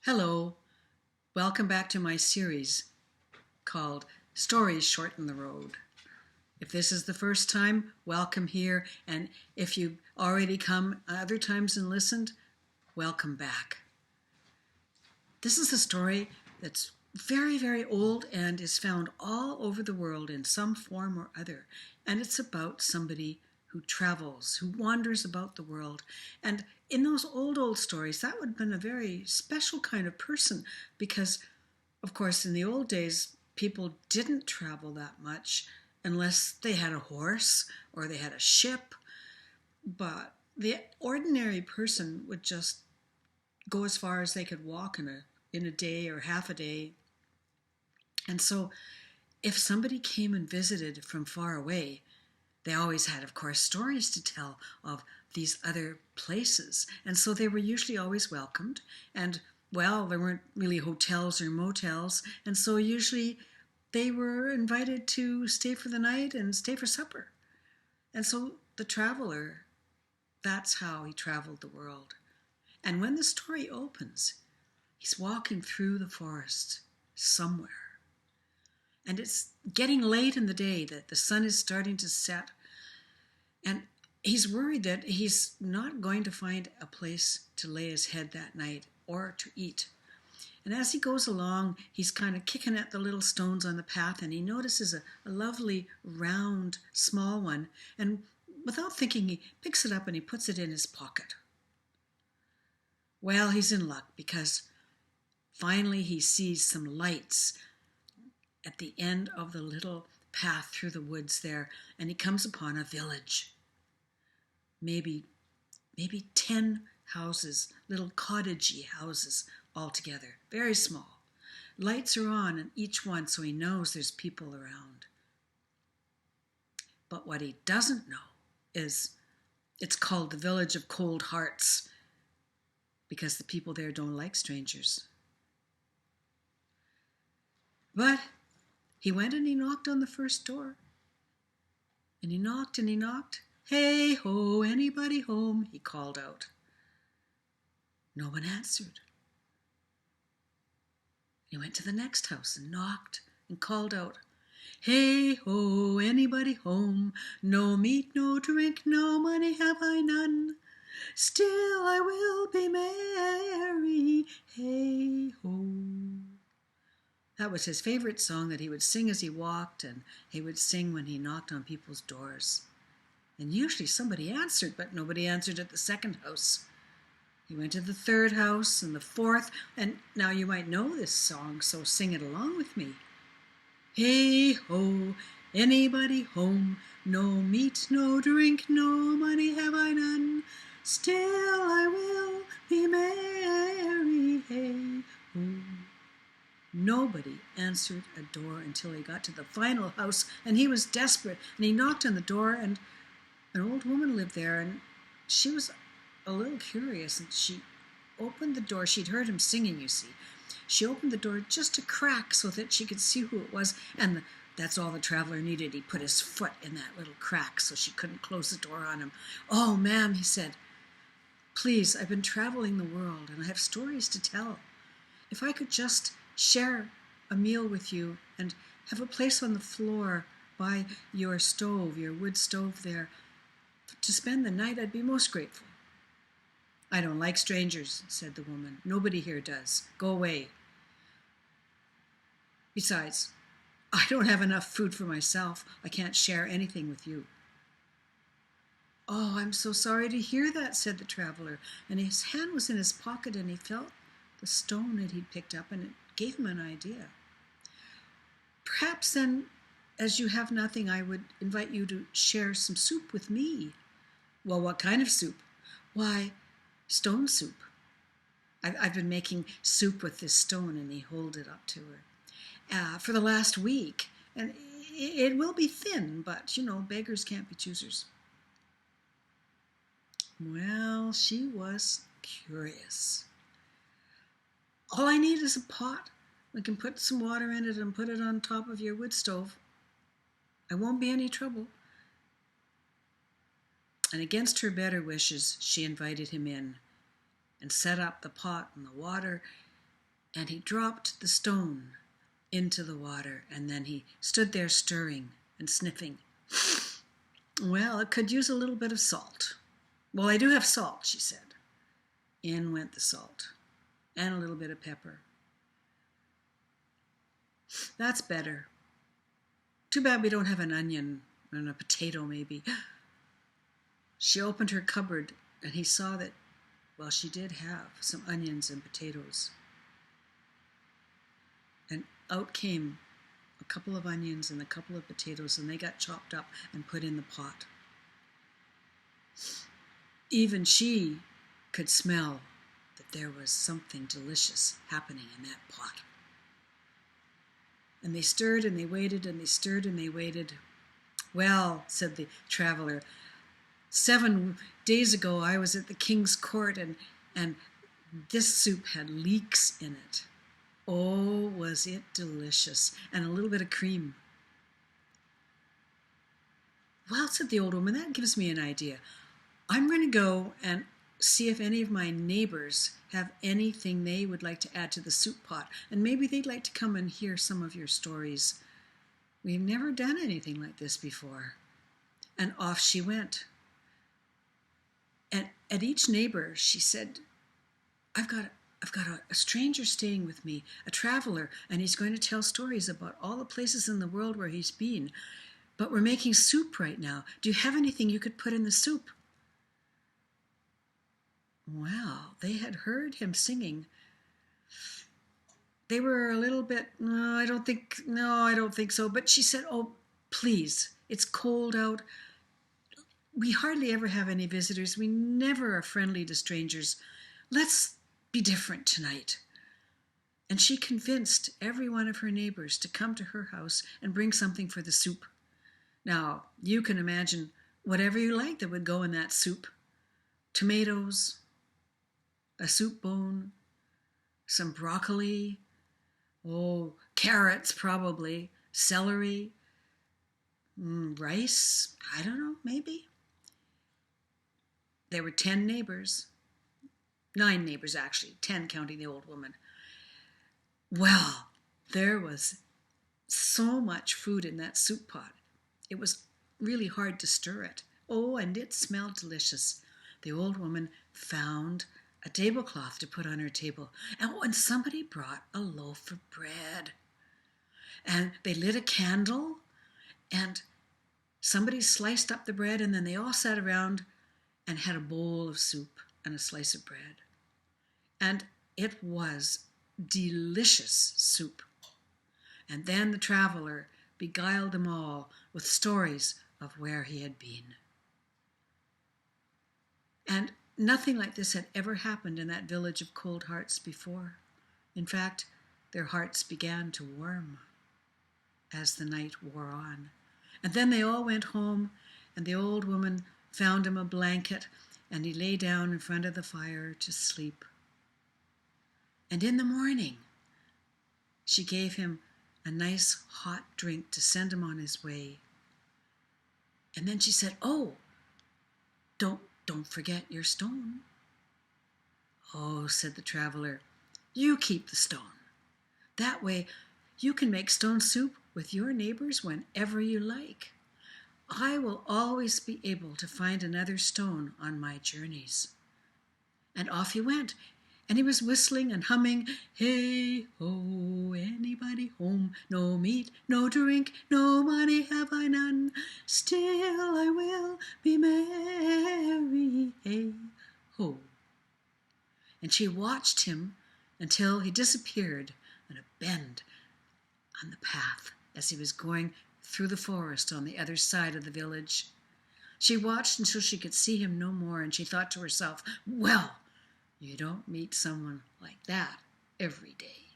Hello, welcome back to my series called Stories Shorten the Road. If this is the first time, welcome here, and if you've already come other times and listened, welcome back. This is a story that's very, very old and is found all over the world in some form or other, and it's about somebody who travels, who wanders about the world. And in those old stories, that would have been a very special kind of person because, of course, in the old days, people didn't travel that much unless they had a horse or they had a ship. But the ordinary person would just go as far as they could walk in a day or half a day. And so if somebody came and visited from far away, they always had, of course, stories to tell of these other places. And so they were usually always welcomed. And, well, there weren't really hotels or motels. And so usually they were invited to stay for the night and stay for supper. And so the traveler, that's how he traveled the world. And when the story opens, he's walking through the forest somewhere. And it's getting late in the day, that the sun is starting to set. And he's worried that he's not going to find a place to lay his head that night or to eat. And as he goes along, he's kind of kicking at the little stones on the path, and he notices a lovely, round, small one. And without thinking, he picks it up and he puts it in his pocket. Well, he's in luck because finally he sees some lights at the end of the little path through the woods there, and he comes upon a village. Maybe 10 houses, little cottagey houses altogether, very small. Lights are on in each one, so he knows there's people around. But what he doesn't know is it's called the Village of Cold Hearts because the people there don't like strangers. But he went and he knocked on the first door. And he knocked and he knocked. "Hey ho, anybody home?" he called out. No one answered. He went to the next house and knocked and called out, "Hey ho, anybody home? No meat, no drink, no money have I none. Still I will be merry, hey ho." That was his favorite song that he would sing as he walked, and he would sing when he knocked on people's doors. And usually somebody answered, but nobody answered at the second house. He went to the third house and the fourth, and now you might know this song, so sing it along with me. Hey ho, anybody home? No meat, no drink, no money have I none. Still I will be merry, hey ho. Nobody answered a door until he got to the final house, and he was desperate, and he knocked on the door, and an old woman lived there, and she was a little curious, and she opened the door. She'd heard him singing, you see. She opened the door just a crack so that she could see who it was, and that's all the traveler needed. He put his foot in that little crack so she couldn't close the door on him. "Oh, ma'am," he said, "please, I've been traveling the world, and I have stories to tell. If I could just share a meal with you and have a place on the floor by your stove, your wood stove there, to spend the night, I'd be most grateful." "I don't like strangers," said the woman. "Nobody here does. Go away. Besides, I don't have enough food for myself. I can't share anything with you." "Oh, I'm so sorry to hear that," said the traveler, and his hand was in his pocket and he felt the stone that he'd picked up, and it gave him an idea. "Perhaps then, as you have nothing, I would invite you to share some soup with me." "Well, what kind of soup?" "Why, stone soup. I've been making soup with this stone," and he held it up to her, "for the last week, and it will be thin, but, beggars can't be choosers." Well, she was curious. "All I need is a pot. We can put some water in it and put it on top of your wood stove. It won't be any trouble." And against her better wishes, she invited him in and set up the pot and the water and he dropped the stone into the water, and then he stood there stirring and sniffing. Well, it could use a little bit of salt. Well, I do have salt, she said. In went the salt, and a little bit of pepper. That's better. Too bad we don't have an onion and a potato, maybe. She opened her cupboard, and he saw that, well, she did have some onions and potatoes. And out came a couple of onions and a couple of potatoes, and they got chopped up and put in the pot. Even she could smell that there was something delicious happening in that pot. And they stirred and they waited and they stirred and they waited. Well, said the traveler, 7 days ago I was at the king's court and this soup had leeks in it. Oh, was it delicious. And a little bit of cream. Well, said the old woman, that gives me an idea. I'm going to go and see if any of my neighbors have anything they would like to add to the soup pot. And maybe they'd like to come and hear some of your stories. We've never done anything like this before. And off she went. And at each neighbor, she said, I've got a stranger staying with me, a traveler, and he's going to tell stories about all the places in the world where he's been. But we're making soup right now. Do you have anything you could put in the soup? Well, they had heard him singing. They were a little bit, no, I don't think so. But she said, oh, please, it's cold out. We hardly ever have any visitors. We never are friendly to strangers. Let's be different tonight. And she convinced every one of her neighbors to come to her house and bring something for the soup. Now, you can imagine whatever you like that would go in that soup. Tomatoes, a soup bone, some broccoli, carrots probably, celery, rice, I don't know, maybe. There were 10 neighbors. 9 neighbors, actually, 10 counting the old woman. Well, there was so much food in that soup pot. It was really hard to stir it. Oh, and it smelled delicious. The old woman found a tablecloth to put on her table. And when somebody brought a loaf of bread, and they lit a candle, and somebody sliced up the bread, and then they all sat around and had a bowl of soup and a slice of bread. And it was delicious soup. And then the traveler beguiled them all with stories of where he had been. And nothing like this had ever happened in that village of cold hearts before. In fact, their hearts began to warm as the night wore on. And then they all went home, and the old woman found him a blanket, and he lay down in front of the fire to sleep. And in the morning, she gave him a nice hot drink to send him on his way. And then she said, oh, don't forget your stone. Oh, said the traveler, you keep the stone. That way you can make stone soup with your neighbors whenever you like. I will always be able to find another stone on my journeys. And off he went, and he was whistling and humming, hey ho, anybody home? No meat, no drink, no money have I none. Still I will be merry, hey ho. And she watched him until he disappeared in a bend on the path as he was going through the forest on the other side of the village. She watched until she could see him no more, and she thought to herself, well, you don't meet someone like that every day.